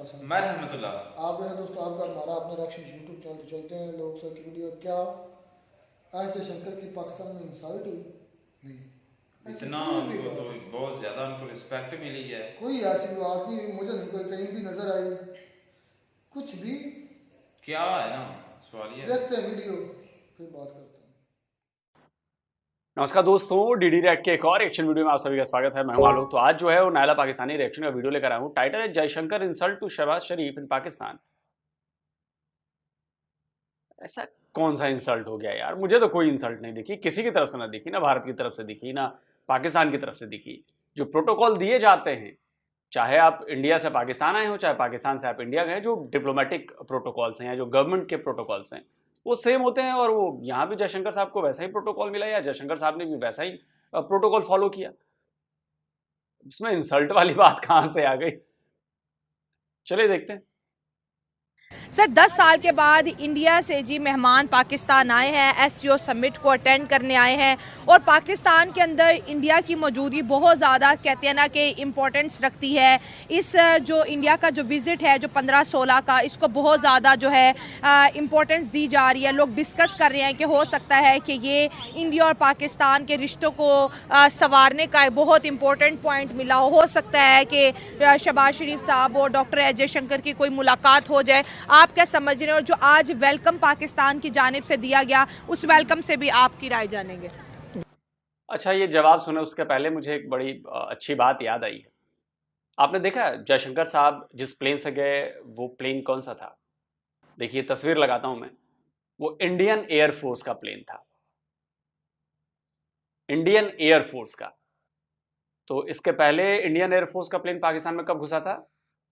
साहब। मैं रहमतुल्लाह। आप जो है दोस्तों, आपका हमारा अपने रिएक्शन यूट्यूब चैनल चलते हैं लोग सर की वीडियो। क्या आज जयशंकर की पाकिस्तान में इंसल्ट हुई? नहीं, ऐसी इतना कोई भी उनको तो बात नहीं। बहुत ज्यादा उनको रिस्पेक्ट मिली है। कोई ऐसी बात नहीं, मुझे नहीं कोई कहीं भी नजर आई कुछ भी। क्या है ना, सवाल ये है। देखते हैं वीडियो, फिर बात करते हैं। नमस्कार दोस्तों, डीडी रिएक्ट के एक और एक्शन वीडियो में आप सभी का स्वागत है। मैं हूं आलोक। तो आज जो है वो नायला पाकिस्तानी रिएक्शन का वीडियो लेकर आया हूं। टाइटल है जयशंकर इंसल्ट टू शहबाज शरीफ इन पाकिस्तान। ऐसा कौन सा इंसल्ट हो गया यार? मुझे तो कोई इंसल्ट नहीं दिखी, किसी की तरफ से ना दिखी, ना भारत की तरफ से दिखी, ना पाकिस्तान की तरफ से दिखी। जो प्रोटोकॉल दिए जाते हैं, चाहे आप इंडिया से पाकिस्तान आए हो, चाहे पाकिस्तान से आप इंडिया गए, जो डिप्लोमेटिक प्रोटोकॉल्स हैं या जो गवर्नमेंट के प्रोटोकॉल्स हैं, वो सेम होते हैं। और वो यहाँ भी जयशंकर साहब को वैसा ही प्रोटोकॉल मिला या जयशंकर साहब ने भी वैसा ही प्रोटोकॉल फॉलो किया। इसमें इंसल्ट वाली बात कहां से आ गई? चलिए देखते हैं। सर 10 साल के बाद इंडिया से जी मेहमान पाकिस्तान आए हैं, एससीओ समिट को अटेंड करने आए हैं और पाकिस्तान के अंदर इंडिया की मौजूदगी बहुत ज़्यादा कहते हैं ना कि इम्पोर्टेंस रखती है। इस जो इंडिया का जो विज़िट है जो 15-16 का, इसको बहुत ज़्यादा जो है इम्पोर्टेंस दी जा रही है। लोग डिस्कस कर रहे हैं कि हो सकता है कि ये इंडिया और पाकिस्तान के रिश्तों को संवारने का एक बहुत इम्पोर्टेंट पॉइंट मिला हो सकता है कि शहबाज शरीफ साहब और डॉक्टर एस जयशंकर की कोई मुलाकात हो जाए। आप क्या समझ रहे हो? और जो आज वेलकम पाकिस्तान की जानिब से दिया गया, उस वेलकम से भी आपकी राय जानेंगे। अच्छा, ये जवाब सुने उसके पहले मुझे एक बड़ी अच्छी बात याद आई है। आपने देखा जयशंकर साहब जिस प्लेन से गए, वो प्लेन कौन सा था? देखिए, तस्वीर लगाता हूं मैं। वो इंडियन एयरफोर्स का प्लेन था, इंडियन एयरफोर्स का। तो इसके पहले इंडियन एयरफोर्स का प्लेन पाकिस्तान में कब घुसा था?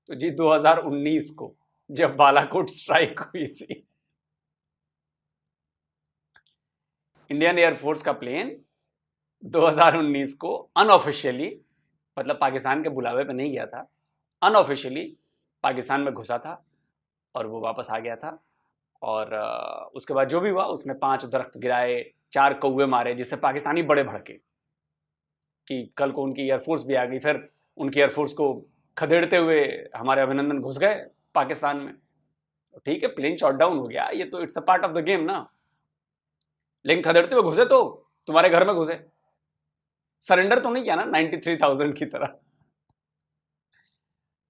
तो जी 2019 को, जब बालाकोट स्ट्राइक हुई थी। इंडियन एयरफोर्स का प्लेन 2019 को अनऑफिशियली, मतलब पाकिस्तान के बुलावे पे नहीं गया था, अनऑफिशियली पाकिस्तान में घुसा था और वो वापस आ गया था। और उसके बाद जो भी हुआ, उसने 5 दरख्त गिराए, 4 कौवे मारे, जिससे पाकिस्तानी बड़े भड़के कि कल को उनकी एयरफोर्स भी आ गई। फिर उनकी एयरफोर्स को खदेड़ते हुए हमारे अभिनंदन घुस गए पाकिस्तान में। ठीक है, प्लेन शॉट डाउन हो गया, ये तो it's a part of the game ना। लेकिन खदेड़ते हुए घुसे तो तुम्हारे घर में घुसे, सरेंडर तो नहीं किया ना 93,000 की तरह।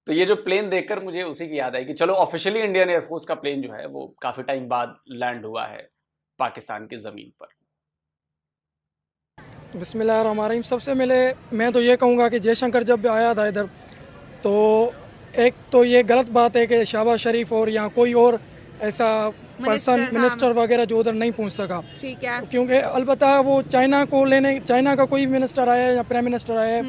तो ये जो प्लेन देखकर मुझे उसी की याद आई कि चलो ऑफिशियली इंडियन एयरफोर्स का प्लेन जो है वो काफी टाइम बाद लैंड हुआ है पाकिस्तान की जमीन पर। बिस्मिल्लाहिर्रहमानिर्रहीम। सबसे पहले मैं तो ये कहूँगा कि जयशंकर जब आया था इधर, तो एक तो ये गलत बात है कि शहबाज शरीफ और यहाँ कोई और ऐसा पर्सन मिनिस्टर वगैरह जो उधर नहीं पहुँच सका। ठीक है, क्योंकि अलबत्ता वो चाइना को लेने, चाइना का कोई मिनिस्टर आया है या प्राइम मिनिस्टर आया है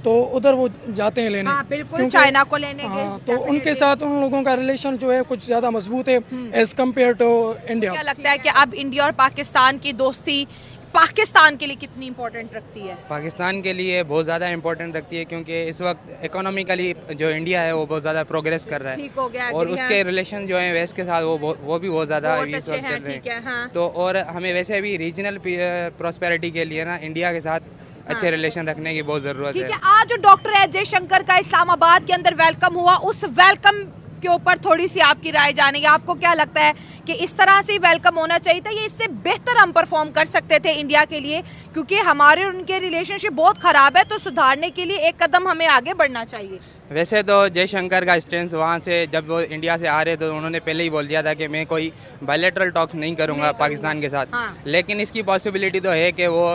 तो उधर वो जाते हैं लेने। हाँ, बिल्कुल चाइना को लेने हाँ, तो उनके साथ उन लोगों का रिलेशन जो है कुछ ज़्यादा मजबूत है एज कम्पेयर टू इंडिया। क्या लगता है कि अब इंडिया और पाकिस्तान की दोस्ती पाकिस्तान के लिए कितनी इम्पोर्टेंट रखती है? पाकिस्तान के लिए बहुत ज़्यादा इम्पोर्टेंट रखती है, क्योंकि इस वक्त इकोनॉमिकली जो इंडिया है वो बहुत ज़्यादा प्रोग्रेस कर रहा है। ठीक हो गया, और उसके रिलेशन जो है वेस्ट के साथ वो भी बहुत ज़्यादा इस वक्त चल रहे हैं। हाँ। तो और हमें वैसे भी रीजनल प्रॉस्पेरिटी के लिए ना इंडिया के साथ अच्छे रिलेशन रखने की बहुत ज़रूरत है। ठीक है, आज जो डॉक्टर एस जयशंकर का इस्लामाबाद के अंदर वेलकम हुआ, उस वेलकम के ऊपर थोड़ी सी आपकी राय जानेंगे। आपको क्या लगता है कि इस तरह से वेलकम होना चाहिए था, ये इससे बेहतर हम परफॉर्म कर सकते थे इंडिया के लिए? क्योंकि हमारे और उनके रिलेशनशिप बहुत ख़राब है, तो सुधारने के लिए एक कदम हमें आगे बढ़ना चाहिए। वैसे तो जयशंकर का स्टैंड वहाँ से जब वो इंडिया से आ रहे तो उन्होंने पहले ही बोल दिया था कि मैं कोई बायलैटरल टॉक्स नहीं करूँगा पाकिस्तान के साथ। हाँ। लेकिन इसकी पॉसिबिलिटी तो है कि वो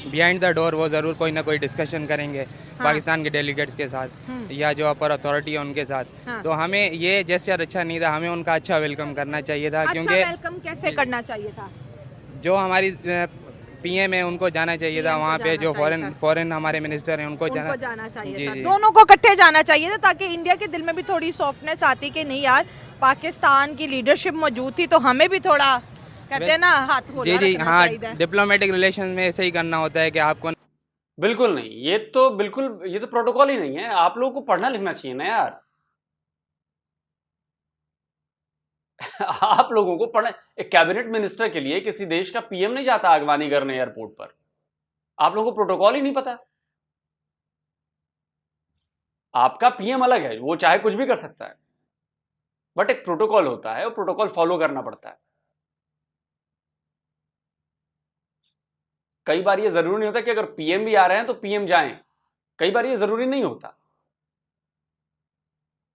बिहाइंड द डोर वो ज़रूर कोई ना कोई डिस्कशन करेंगे पाकिस्तान के डेलीगेट्स के साथ या जो अपर अथॉरिटी है उनके साथ। तो हमें ये जेस्चर अच्छा नहीं था, हमें उनका अच्छा वेलकम करना चाहिए था। क्योंकि वेलकम कैसे करना चाहिए था? जो हमारी पीएम है उनको जाना चाहिए था वहाँ पे, जो फॉरेन हमारे मिनिस्टर हैं उनको जाना चाहिए था। दोनों को इकट्ठे जाना चाहिए था, ताकि इंडिया के दिल में भी थोड़ी सॉफ्टनेस आती कि नहीं यार, पाकिस्तान की लीडरशिप मौजूद थी तो हमें भी थोड़ा कहते हैं ना हाथ खोला जी रखना हाँ, चाहिए। डिप्लोमेटिक रिलेशन में ऐसे ही करना होता है कि आपको बिल्कुल नहीं, ये तो प्रोटोकॉल ही नहीं है। आप लोगों को पढ़ना लिखना चाहिए ना यार। आप लोगों को पढ़ना। एक कैबिनेट मिनिस्टर के लिए किसी देश का पीएम नहीं जाता अगवानी करने एयरपोर्ट पर। आप लोगों को प्रोटोकॉल ही नहीं पता। आपका पीएम अलग है, वो चाहे कुछ भी कर सकता है, बट एक प्रोटोकॉल होता है और प्रोटोकॉल फॉलो करना पड़ता है। कई बार ये जरूरी नहीं होता कि अगर पीएम भी आ रहे हैं तो पीएम जाएं, कई बार ये जरूरी नहीं होता।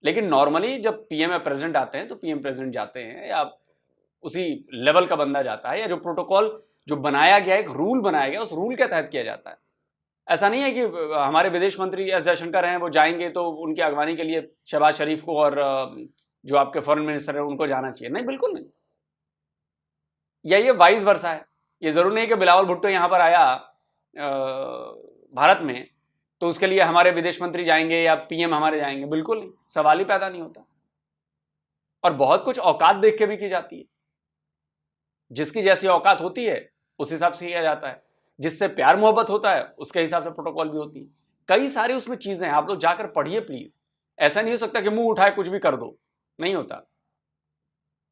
लेकिन नॉर्मली जब पीएम या प्रेसिडेंट आते हैं तो पीएम प्रेसिडेंट जाते हैं, या उसी लेवल का बंदा जाता है, या जो प्रोटोकॉल जो बनाया गया, एक रूल बनाया गया, उस रूल के तहत किया जाता है। ऐसा नहीं है कि हमारे विदेश मंत्री एस जयशंकर हैं, वो जाएंगे तो उनकी अगवानी के लिए शहबाज शरीफ को और जो आपके फॉरेन मिनिस्टर हैं उनको जाना चाहिए, नहीं, बिल्कुल नहीं। या ये वाइस वर्सा है। ये जरूर नहीं कि बिलावल भुट्टो यहां पर आया भारत में तो उसके लिए हमारे विदेश मंत्री जाएंगे या पीएम हमारे जाएंगे, बिल्कुल नहीं, सवाल ही पैदा नहीं होता। और बहुत कुछ औकात देख के भी की जाती है, जिसकी जैसी औकात होती है उस हिसाब से किया जाता है, जिससे प्यार मोहब्बत होता है उसके हिसाब से प्रोटोकॉल भी होती है। कई सारी उसमें चीजें हैं, आप लोग जाकर पढ़िए प्लीज। ऐसा नहीं हो सकता कि मुंह उठाए कुछ भी कर दो, नहीं होता।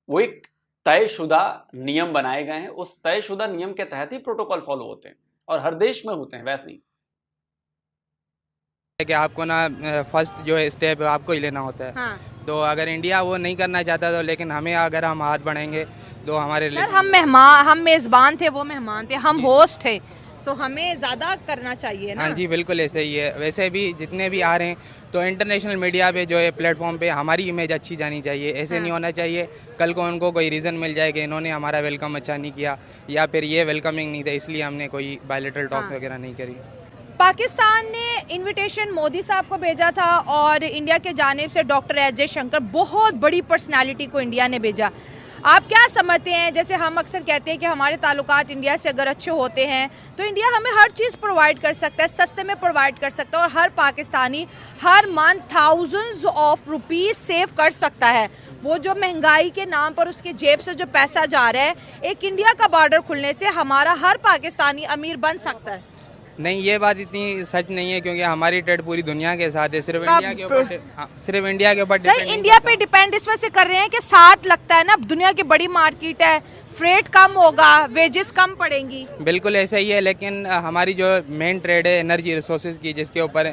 वो एक तयशुदा नियम बनाए गए हैं, उस तयशुदा नियम के तहत ही प्रोटोकॉल फॉलो होते हैं और हर देश में होते हैं वैसे ही। कि आपको ना फर्स्ट जो स्टेप है आपको ही लेना होता है। हाँ। तो अगर इंडिया वो नहीं करना चाहता तो, लेकिन हमें अगर हम हाथ बढ़ाएंगे तो हमारे सर हम मेजबान थे, वो मेहमान थे, हम होस्ट थे, तो हमें ज़्यादा करना चाहिए ना। हाँ जी, बिल्कुल ऐसे ही है। वैसे भी जितने भी आ रहे हैं तो इंटरनेशनल मीडिया पे जो है प्लेटफॉर्म पे हमारी इमेज अच्छी जानी चाहिए। ऐसे नहीं होना चाहिए कल को उनको कोई रीज़न मिल जाए कि इन्होंने हमारा वेलकम अच्छा नहीं किया या फिर ये वेलकमिंग नहीं था, इसलिए हमने कोई बायलैटरल टॉक्स वगैरह नहीं करी। पाकिस्तान ने इनविटेशन मोदी साहब को भेजा था और इंडिया के जानिब से डॉक्टर एस जयशंकर, बहुत बड़ी पर्सनालिटी को इंडिया ने भेजा। आप क्या समझते हैं, जैसे हम अक्सर कहते हैं कि हमारे ताल्लुकात इंडिया से अगर अच्छे होते हैं तो इंडिया हमें हर चीज़ प्रोवाइड कर सकता है, सस्ते में प्रोवाइड कर सकता है और हर पाकिस्तानी हर month thousands of rupees save कर सकता है। वो जो महंगाई के नाम पर उसके जेब से जो पैसा जा रहा है, एक इंडिया का बॉर्डर खुलने से हमारा हर पाकिस्तानी अमीर बन सकता है। नहीं, ये बात इतनी सच नहीं है क्योंकि हमारी ट्रेड पूरी दुनिया के साथ है, सिर्फ इंडिया के ऊपर सिर्फ इंडिया के ऊपर सर इंडिया पे डिपेंड इस वजह से कर रहे हैं कि साथ लगता है ना, दुनिया की बड़ी मार्केट है, फ्रेट कम होगा, वेजेस कम पड़ेंगी। बिल्कुल ऐसा ही है, लेकिन हमारी जो मेन ट्रेड है एनर्जी रिसोर्सेज की, जिसके ऊपर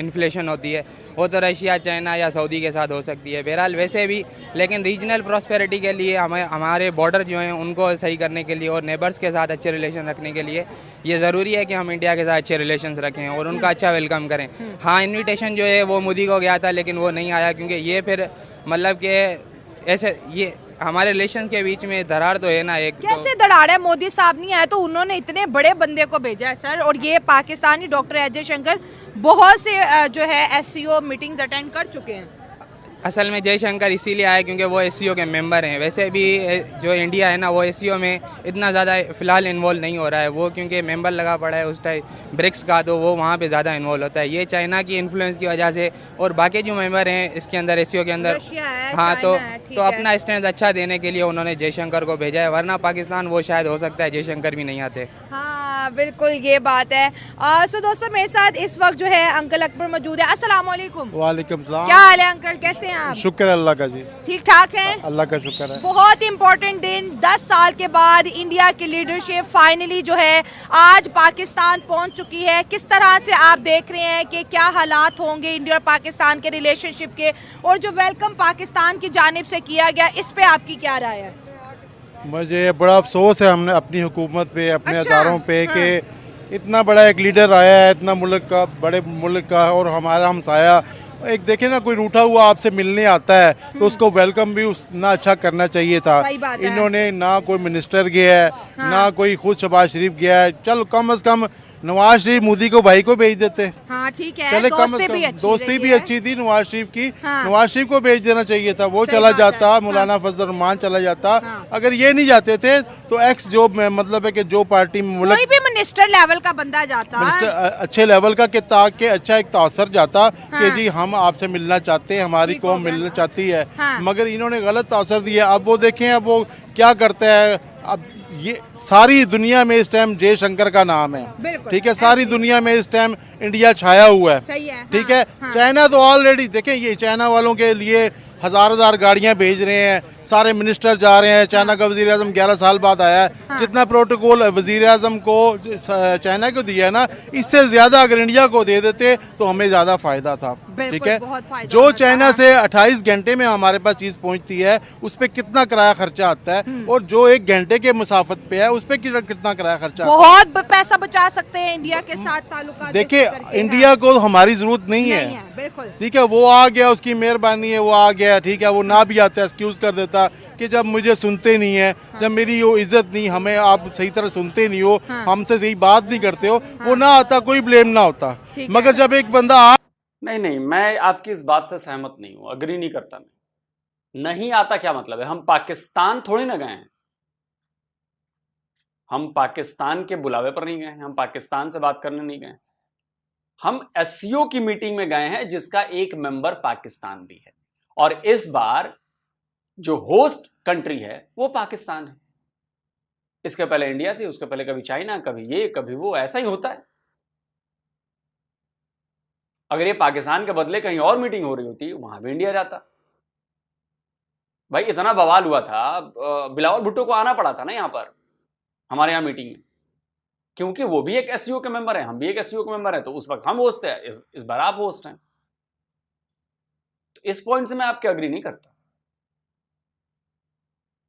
इन्फ्लेशन होती है, वो तो रशिया, चाइना या सऊदी के साथ हो सकती है। बहरहाल वैसे भी, लेकिन रीजनल प्रॉस्पेरिटी के लिए हमारे बॉर्डर जो हैं उनको सही करने के लिए और नेबर्स के साथ अच्छे रिलेशन रखने के लिए ये ज़रूरी है कि हम इंडिया के साथ अच्छे रिलेशन रखें और उनका अच्छा वेलकम करें। हाँ, इन्विटेशन जो है वो मोदी को गया था लेकिन वो नहीं आया क्योंकि ये फिर मतलब कि ऐसे ये हमारे रिलेशन के बीच में दरार तो है ना। एक कैसे दरार है? मोदी साहब नहीं आए तो उन्होंने इतने बड़े बंदे को भेजा है सर, और ये पाकिस्तानी डॉक्टर एस जयशंकर बहुत से जो है एससीओ मीटिंग्स अटेंड कर चुके हैं। असल में जयशंकर इसीलिए आए क्योंकि वो एससीओ के मेंबर हैं। वैसे भी जो इंडिया है ना वो एससीओ में इतना ज़्यादा फ़िलहाल इन्वॉल्व नहीं हो रहा है, वो क्योंकि मेंबर लगा पड़ा है उस टाइम ब्रिक्स का, तो वो वहाँ पे ज़्यादा इन्वॉल्व होता है। ये चाइना की इन्फ्लुएंस की वजह से और बाकी जो मेंबर हैं इसके अंदर एससीओ के अंदर, हाँ, तो अपना स्टैंड अच्छा देने के लिए उन्होंने जयशंकर को भेजा है, वरना पाकिस्तान वो शायद हो सकता है जयशंकर भी नहीं आते। हाँ बिल्कुल ये बात है। सो दोस्तों मेरे साथ इस वक्त जो है अंकल अकबर मौजूद है। अस्सलाम वालेकुम। वालेकुम सलाम। क्या हाल है अंकल, कैसे हैं आप? शुक्र अल्लाह का जी, ठीक ठाक हैं? अल्लाह का शुक्र है। बहुत इम्पोर्टेंट दिन, 10 साल के बाद इंडिया की लीडरशिप फाइनली जो है आज पाकिस्तान पहुंच चुकी है। किस तरह से आप देख रहे हैं कि क्या हालात होंगे इंडिया और पाकिस्तान के रिलेशनशिप के, और जो वेलकम पाकिस्तान की जानिब से किया गया इस पे आपकी क्या राय है? मुझे बड़ा अफसोस है हमने अपनी हुकूमत पे, अपने अच्छा, अदारों पे कि इतना बड़ा एक लीडर आया है इतना मुल्क का, बड़े मुल्क का, और हमारा हमसाया एक देखे ना, कोई रूठा हुआ आपसे मिलने आता है तो उसको वेलकम भी उतना अच्छा करना चाहिए था। इन्होंने ना कोई मिनिस्टर गया है, ना कोई खुद शहबाज शरीफ गया है। चलो कम से कम नवाज शरीफ मोदी को भाई को भेज देते। हाँ ठीक है, चले कम से कम दोस्ती भी अच्छी थी नवाज शरीफ की। हाँ। नवाज शरीफ को भेज देना चाहिए था, वो चला जाता, मौलाना फजल रहमान चला जाता। अगर ये नहीं जाते थे तो एक्स जो मतलब है कि जो पार्टी में कोई भी मिनिस्टर लेवल का बंदा जाता, मिनिस्टर अच्छे लेवल का के ताकि अच्छा एक तासर जाता कि जी हम आपसे मिलना चाहते हैं, हमारी कौम मिलना चाहती है। मगर इन्होंने गलत तासर दिया। अब वो देखें अब वो क्या करता है। अब ये सारी दुनिया में इस टाइम जयशंकर का नाम है, ठीक है, सारी दुनिया में इस टाइम इंडिया छाया हुआ है, ठीक है। चाइना तो ऑलरेडी देखें, ये चाइना वालों के लिए हजार गाड़ियां भेज रहे हैं, सारे मिनिस्टर जा रहे हैं। चाइना का वजीर आजम 11 साल बाद आया है। जितना प्रोटोकॉल वजीर आजम को चाइना को दिया है ना, इससे ज्यादा अगर इंडिया को दे देते तो हमें ज्यादा फायदा था। ठीक है, जो चाइना से 28 घंटे में हमारे पास चीज पहुंचती है उस पर कितना किराया खर्चा आता है, और जो 1 घंटे के मुसाफत पे है उस पर कितना किराया खर्चा आता है। बहुत पैसा बचा सकते हैं इंडिया के साथ ताल्लुकात। देखिए, इंडिया को हमारी जरूरत नहीं है, बिल्कुल ठीक है, वो आ गया, उसकी मेहरबानी है, वो आ गया, ठीक है, वो ना भी आता है एक्सक्यूज कर देता कि जब मुझे सुनते नहीं है, जब मेरी वो इज्जत नहीं, हमें आप सही तरह सुनते नहीं हो, हमसे सही बात नहीं करते हो, वो ना आता, कोई ब्लेम ना होता। मगर जब एक बंदा नहीं, मैं आपकी इस बात से सहमत नहीं हूं, अग्री नहीं करता मैं। नहीं आता क्या मतलब है? हम पाकिस्तान थोड़ी ना गए हैं, हम पाकिस्तान के बुलावे पर नहीं गए हैं, हम पाकिस्तान से बात करने नहीं गए, हम एससीओ की मीटिंग में गए हैं जिसका एक मेंबर पाकिस्तान भी है, और इस बार जो होस्ट कंट्री है वो पाकिस्तान है। इसके पहले इंडिया थी, उसके पहले कभी चाइना, कभी ये कभी वो, ऐसा ही होता है। अगर ये पाकिस्तान के बदले कहीं और मीटिंग हो रही होती, वहां भी इंडिया जाता। भाई इतना बवाल हुआ था, बिलावल भुट्टो को आना पड़ा था ना यहाँ पर, हमारे यहाँ मीटिंग में, क्योंकि वो भी एक एससीओ के मेंबर हैं, हम भी एक एससीओ के मेंबर हैं, तो उस वक्त हम होस्ट हैं, इस बार आप होस्ट हैं। तो इस पॉइंट से मैं आपके अग्री नहीं करता।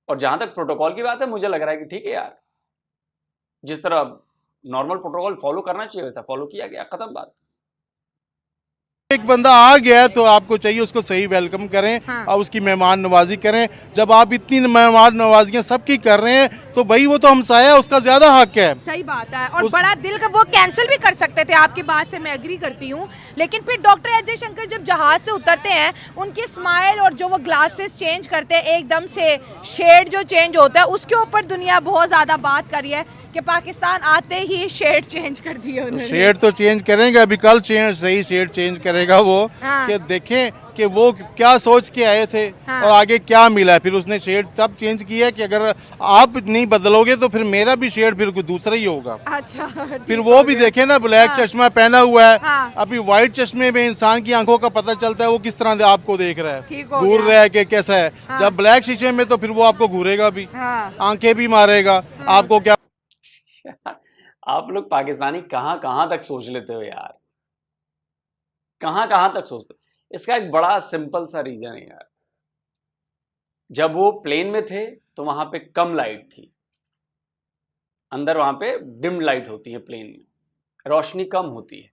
और जहां तक प्रोटोकॉल की बात है, मुझे लग रहा है कि ठीक है यार, जिस तरह नॉर्मल प्रोटोकॉल फॉलो करना चाहिए वैसा फॉलो किया गया, खत्म बात। एक बंदा आ गया तो आपको चाहिए उसको सही वेलकम करें और उसकी मेहमान नवाजी करें। जब आप इतनी मेहमान नवाजियां सबकी कर रहे हैं तो भाई वो तो हमसाया, उसका ज्यादा हक है। सही बात है। और बड़ा दिल का वो कैंसिल भी कर सकते थे, आपकी बात से मैं एग्री करती हूँ, लेकिन फिर डॉक्टर अजय शंकर जब जहाज से उतरते हैं, उनकी स्माइल और जो वो ग्लासेस चेंज करते हैं, एकदम से शेड जो चेंज होता है, उसके ऊपर दुनिया बहुत ज्यादा बात कर रही है कि पाकिस्तान आते ही शेड चेंज कर दिया उन्होंने। शेड तो चेंज करेंगे, अभी कल सही शेड चेंज करेगा वो। कि देखें कि वो क्या सोच के आए थे और आगे क्या मिला है। फिर उसने शेड तब चेंज किया कि अगर आप नहीं बदलोगे तो फिर मेरा भी शेड फिर कोई दूसरा ही होगा। अच्छा, फिर वो भी देखे ना, ब्लैक चश्मा पहना हुआ है, अभी व्हाइट चश्मे में इंसान की आंखों का पता चलता है वो किस तरह आपको देख रहा है, घूर रहा है कि कैसा है। जब ब्लैक शीशे में तो फिर वो आपको घूरेगा भी, आंखें भी मारेगा आपको। क्या आप लोग पाकिस्तानी कहां तक सोच लेते हो यार, कहां तक सोचते हो? इसका एक बड़ा सिंपल सा रीजन है यार। जब वो प्लेन में थे तो वहां पे कम लाइट थी, अंदर वहां पे डिम लाइट होती है, प्लेन में रोशनी कम होती है।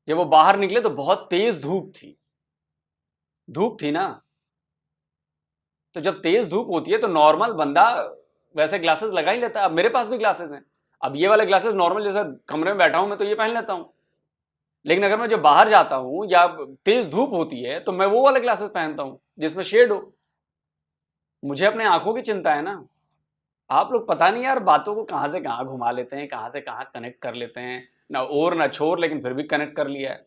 जब वो बाहर निकले तो बहुत तेज धूप थी ना। तो जब तेज धूप होती है तो नॉर्मल बंदा वैसे ग्लासेस लगा ही लेता है। अब मेरे पास भी ग्लासेस हैं, अब ये वाले ग्लासेस नॉर्मल जैसे कमरे में बैठा हूं मैं तो ये पहन लेता हूं, लेकिन अगर मैं जब बाहर जाता हूं या तेज धूप होती है तो मैं वो वाले ग्लासेस पहनता हूं जिसमें शेड हो। मुझे अपने आंखों की चिंता है ना। आप लोग पता नहीं यार बातों को कहां से कहां घुमा लेते हैं, कहां से कहां कनेक्ट कर लेते हैं, ना और ना छोर, लेकिन फिर भी कनेक्ट कर लिया है।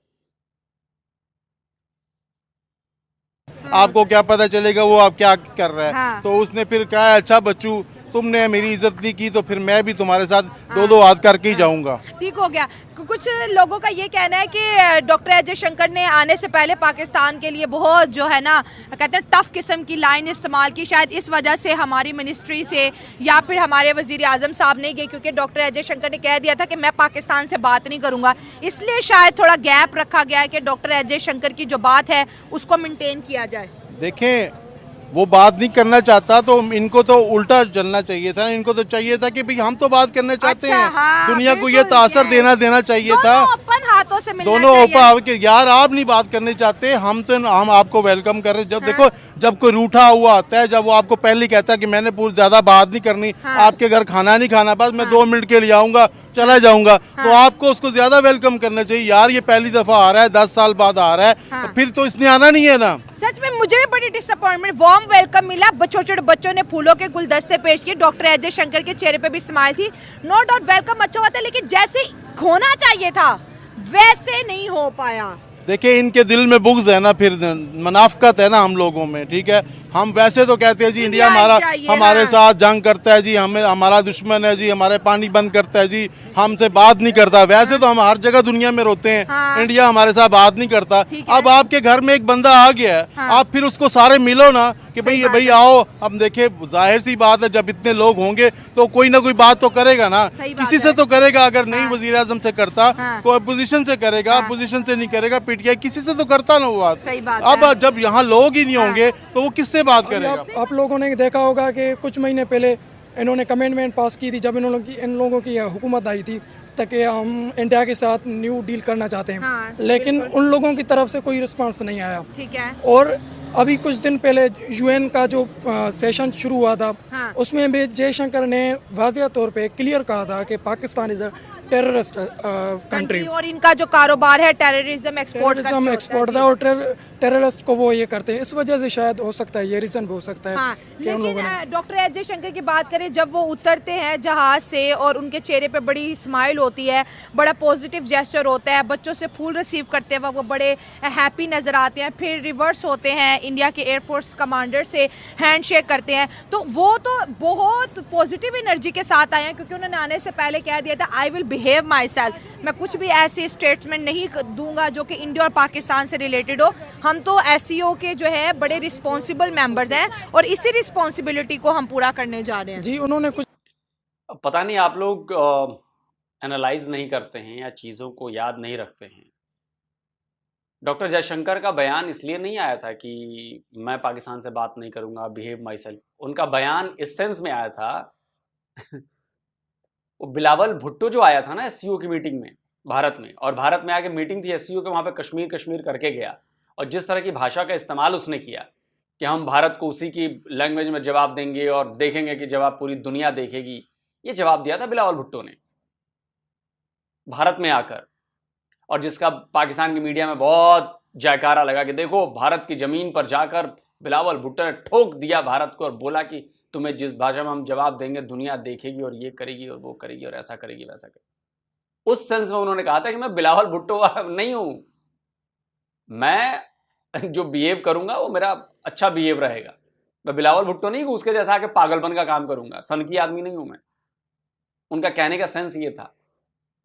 आपको क्या पता चलेगा वो आप क्या कर रहा है। तो उसने फिर कहा अच्छा बच्चू तुमने मेरी इज्जत नहीं की तो फिर मैं भी तुम्हारे साथ दो हाथ करके ही जाऊंगा। ठीक हो गया। कुछ लोगों का ये कहना है कि डॉक्टर अजय शंकर ने आने से पहले पाकिस्तान के लिए बहुत जो है ना, कहते हैं टफ किस्म की लाइन इस्तेमाल की। शायद इस वजह से हमारी मिनिस्ट्री से या फिर हमारे वजीर आजम साहब नहीं गए, क्योंकि डॉक्टर अजय शंकर ने कह दिया था कि मैं पाकिस्तान से बात नहीं करूंगा, इसलिए शायद थोड़ा गैप रखा गया है कि डॉक्टर अजय शंकर की जो बात है उसको मेंटेन किया जाए। देखें, वो बात नहीं करना चाहता तो इनको तो उल्टा चलना चाहिए था। इनको तो चाहिए था कि भाई हम तो बात करना चाहते हैं, दुनिया को ये तासर देना चाहिए था। ओपन हाथों से मिलना दोनों ओपन कि यार आप नहीं बात करने चाहते, हम आपको वेलकम कर रहे। जब देखो, जब कोई रूठा हुआ आता है, जब वो आपको पहले कहता है कि मैंने पूरी ज्यादा बात नहीं करनी, आपके घर खाना नहीं खाना, बस मैं 2 मिनट के लिए आऊंगा चला जाऊंगा, तो आपको उसको ज्यादा वेलकम करना चाहिए। यार ये पहली दफा आ रहा है, 10 साल बाद आ रहा है, फिर तो इसने आना नहीं है ना। सच में मुझे भी बड़ी डिसअपॉइंटमेंट, वार्म वेलकम मिला। छोटे बच्चों ने फूलों के गुलदस्ते पेश किए, डॉक्टर अजय शंकर के चेहरे पे भी स्माइल थी। नो डाउट वेलकम अच्छा हुआ था, लेकिन जैसे होना चाहिए था वैसे नहीं हो पाया। देखिए, इनके दिल में बुग़्ज़ है ना, फिर मुनाफ़क़त है ना हम लोगों में, ठीक है। हम वैसे तो कहते हैं जी इंडिया चाहिए, हमारे हाँ। साथ जंग करता है जी, हमें हमारा दुश्मन है जी, हमारे पानी बंद करता है जी, हमसे बात नहीं करता। वैसे तो हम हर जगह दुनिया में रोते हैं, हाँ। इंडिया हमारे साथ बात नहीं करता। ठीक है। अब आपके घर में एक बंदा आ गया है, हाँ। आप फिर उसको सारे मिलो ना कि सही भाई बात आओ। अब देखिए जाहिर सी बात है, जब इतने लोग होंगे तो कोई ना कोई बात तो करेगा ना, सही बात किसी है। से तो करेगा। अगर नहीं हाँ। वजीर आजम से करता, हाँ। कोई अपोजिशन से करेगा, हाँ। अपोजिशन से नहीं करेगा, पीटीआई किसी से तो करता ना वो बात। सही बात अब है। जब यहाँ लोग ही नहीं हाँ। होंगे तो वो किससे बात अभी करेगा? आप लोगों ने देखा होगा कि कुछ महीने पहले इन्होंने कमेंटमेंट पास की थी, जब इन लोगों की हुकूमत आई थी, ताकि हम इंडिया के साथ न्यू डील करना चाहते हैं। हाँ, लेकिन उन लोगों की तरफ से कोई रिस्पांस नहीं आया। ठीक है। और अभी कुछ दिन पहले यूएन का जो सेशन शुरू हुआ था, हाँ। उसमें भी जयशंकर ने वाज़िया तौर पे क्लियर कहा था कि Pakistan is a terrorist country, और इनका जो कारोबार है टेररिज्म एक्सपोर्ट था, और टेररिस्ट को वो ये करते हैं। इस वजह से शायद हो सकता है, ये रीज़न हो सकता है हाँ, कि उन लोगों ने। लेकिन डॉक्टर एस जयशंकर की बात करें, जब वो उतरते हैं जहाज से और उनके चेहरे पे बड़ी स्माइल होती है, बड़ा पॉजिटिव जेस्चर होता है, बच्चों से फूल रिसीव करते हैं, वो बड़े हैप्पी नज़र आते हैं, फिर रिवर्स होते हैं, इंडिया के एयरफोर्स कमांडर से हैंडशेक करते हैं, तो वो तो बहुत पॉजिटिव एनर्जी के साथ आए हैं, क्योंकि उन्होंने आने से पहले कह दिया था I will behave my self, मैं कुछ भी ऐसी स्टेटमेंट नहीं दूंगा जो कि इंडिया और पाकिस्तान से रिलेटेड हो। हम तो एससीओ के जो है बड़े रिस्पॉन्सिबल मेंबर्स हैं और इसी रिस्पॉन्सिबिलिटी को हम पूरा करने जा रहे हैं। जी, उन्होंने कुछ पता नहीं आप लोग एनालाइज नहीं करते हैं या चीज़ों को याद नहीं रखते हैं। डॉक्टर जयशंकर का बयान इसलिए नहीं आया था कि मैं पाकिस्तान से बात नहीं करूंगा, बिहेव माई सेल्फ। उनका बयान इस सेंस में आया था वो बिलावल भुट्टो जो आया था ना एससीओ की मीटिंग में भारत में, और भारत में आके मीटिंग थी एससीओ के, वहाँ पे कश्मीर करके गया, और जिस तरह की भाषा का इस्तेमाल उसने किया कि हम भारत को उसी की लैंग्वेज में जवाब देंगे और देखेंगे कि जवाब पूरी दुनिया देखेगी, ये जवाब दिया था बिलावल भुट्टो ने भारत में आकर, और जिसका पाकिस्तान की मीडिया में बहुत जयकारा लगा कि देखो भारत की ज़मीन पर जाकर बिलावल भुट्टो ने ठोक दिया भारत को और बोला कि तुम्हें जिस भाषा में हम जवाब देंगे दुनिया देखेगी और ये करेगी और वो करेगी और ऐसा करेगी वैसा करेगी। उस सेंस में उन्होंने कहा था कि मैं बिलावल भुट्टो नहीं हूं, मैं जो बिहेव करूंगा वो मेरा अच्छा बिहेव रहेगा, मैं बिलावल भुट्टो नहीं हूं उसके जैसा आके पागलपन का काम करूंगा, सन की आदमी नहीं हूं मैं। उनका कहने का सेंस ये था,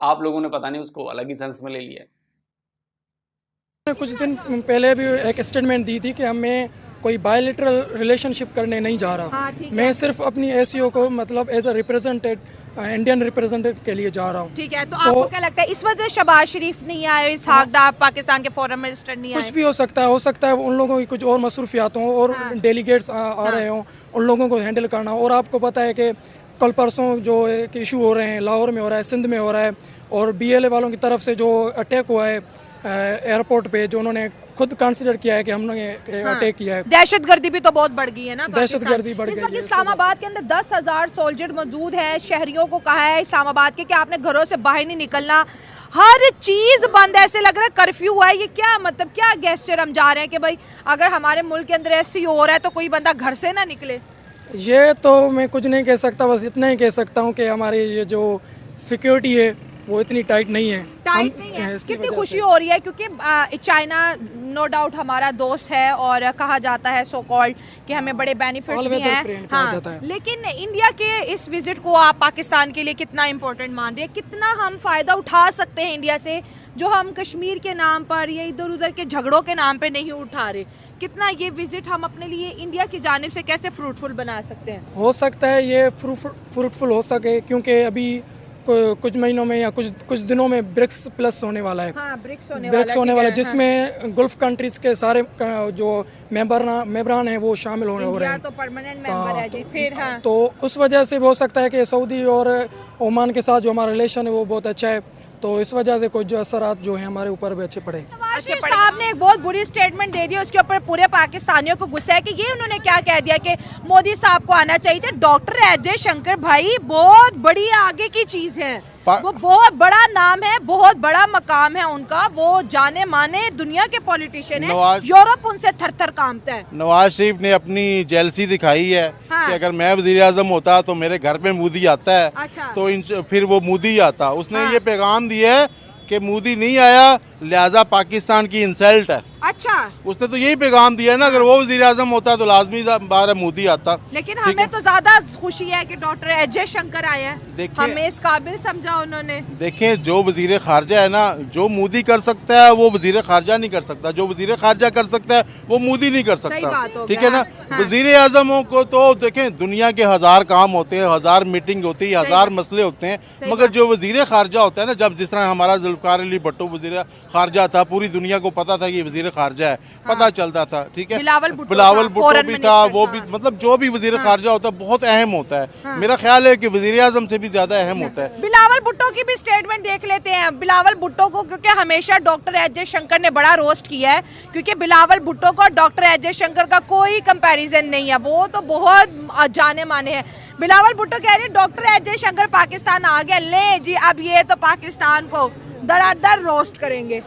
आप लोगों ने पता नहीं उसको अलग ही सेंस में ले लिया। कुछ दिन पहले भी एक स्टेटमेंट दी थी कि हमें कोई बायलैटरल रिलेशनशिप करने नहीं जा रहा। हाँ, ठीक है। मैं सिर्फ अपनी एससीओ को मतलब as a represented Indian representative के लिए जा रहा हूँ। ठीक है, तो आपको क्या लगता है इस वजह शहबाज शरीफ नहीं आए, इसहाक डार पाकिस्तान के फॉरेन मिनिस्टर नहीं आए? कुछ भी हो सकता है उन लोगों की कुछ और मसरूफियात हों और डेलीगेट्स आ रहे हों, उन लोगों को हैंडल करना। और आपको पता है कि कल परसों जो एक इशू हो रहे हैं, लाहौर में हो रहा है, सिंध में हो रहा है, और BLA वालों की तरफ से जो अटैक हुआ है एयरपोर्ट पे, जो उन्होंने खुद कंसिडर किया है कि हमने अटैक किया है। दहशतगर्दी भी तो बहुत बढ़ गई है ना, दहशतगर्दी बढ़ गई है। इस्लामाबाद के अंदर 10,000 सोल्जर मौजूद है। शहरियों को कहा है इस्लामाबाद के कि आपने घरों से बाहर नहीं निकलना, हर चीज बंद, ऐसे लग रहा है कर्फ्यू हुआ है। ये क्या मतलब, क्या गेस्चर हम जा रहे हैं कि भाई अगर हमारे मुल्क के अंदर ऐसे ही हो रहा है तो कोई बंदा घर से ना निकले? ये तो मैं कुछ नहीं कह सकता, बस इतना ही कह सकता हूँ कि हमारी ये जो सिक्योरिटी है वो इतनी टाइट नहीं है। टाइट नहीं है। कितनी खुशी हो रही है क्योंकि चाइना नो डाउट हमारा दोस्त है और कहा जाता है सो कॉल्ड कि हमें बड़े बेनिफिट्स भी हैं। हाँ, लेकिन इंडिया के इस विजिट को आप पाकिस्तान के लिए कितना इम्पोर्टेंट मान रहे हैं? कितना हम फ़ायदा उठा सकते हैं इंडिया से, जो हम कश्मीर के नाम पर या इधर उधर के झगड़ों के नाम पर नहीं उठा रहे? कितना ये विजिट हम अपने लिए इंडिया की जानिब से कैसे फ्रूटफुल बना सकते हैं? हो सकता है ये फ्रूटफुल हो सके, क्योंकि अभी कुछ महीनों में या कुछ दिनों में ब्रिक्स प्लस होने वाला है। हाँ, ब्रिक्स होने वाला है, जिसमें गल्फ कंट्रीज के सारे जो मेंबरान हैं वो शामिल हो रहे हैं। तो परमानेंट मेंबर है जी। फिर हाँ, तो उस वजह से भी हो सकता है कि सऊदी और ओमान के साथ जो हमारा रिलेशन है वो बहुत अच्छा है, तो इस वजह से कुछ जो असरात जो हैं हमारे ऊपर भी अच्छे पड़े। नवाज शरीफ साहब ने एक बहुत बुरी स्टेटमेंट दे दी, उसके ऊपर पूरे पाकिस्तानियों को गुस्सा है कि ये उन्होंने क्या कह दिया कि मोदी साहब को आना चाहिए था। डॉक्टर एस जयशंकर भाई बहुत बड़ी आगे की चीज है, वो बहुत बड़ा नाम है, बहुत बड़ा मकाम है उनका, वो जाने माने दुनिया के पॉलिटिशियन है, यूरोप उनसे थर-थर कांपता है। नवाज शरीफ ने अपनी जेलसी दिखाई है। हाँ। कि अगर मैं वजीर आजम होता तो मेरे घर पे मोदी आता है। अच्छा। तो फिर वो मोदी आता। उसने हाँ। ये पैगाम दिया है कि मोदी नहीं आया लिहाजा पाकिस्तान की इंसल्ट है। अच्छा, उसने तो यही पैगाम दिया है ना, अगर वो वजीर आजम होता तो लाजमी बार मोदी आता। लेकिन ठीक है? हमें तो ज्यादा खुशी है कि डॉक्टर एस जयशंकर आए हैं, देखिए- हमें इस काबिल समझा उन्होंने। देखें, जो वजीर खारजा है ना, जो मोदी कर सकता है वो वजीर खारजा नहीं कर सकता, जो वजीर खारजा कर सकता है वो मोदी नहीं कर सही सकता। बात हो ठीक गया, है ना। हाँ। वजीर आजमों को तो देखें, दुनिया के 1000 काम होते हैं, 1000 मीटिंग होती है, 1000 मसले होते हैं, मगर जो वजीर खारजा होता है ना, जब जिस तरह हमारा जुल्फकार अली भट्टो वजीर खारजा था, पूरी दुनिया को पता था कि वजीर खारजा है, पता चलता था। ठीक है, बिलावल भुट्टो भुट्टो फॉरेन भी था, वो मिनिस्टर भी, मतलब जो भी वजीर खारजा होता है बहुत अहम होता है। मेरा ख्याल है कि वजीर आजम से भी ज्यादा अहम होता है। बिलावल भुट्टो की भी स्टेटमेंट देख लेते हैं। बिलावल भुट्टो को क्योंकि हमेशा डॉक्टर एस जयशंकर ने बड़ा रोस्ट किया है, क्योंकि बिलावल भुट्टो को डॉक्टर एस जयशंकर का कोई कंपैरिजन नहीं है, वो तो बहुत जाने माने हैं। बिलावल भुट्टो कह रहे हैं डॉक्टर एस जयशंकर पाकिस्तान आ गया, ले जी अब ये तो पाकिस्तान को दरादर रोस्ट करेंगे।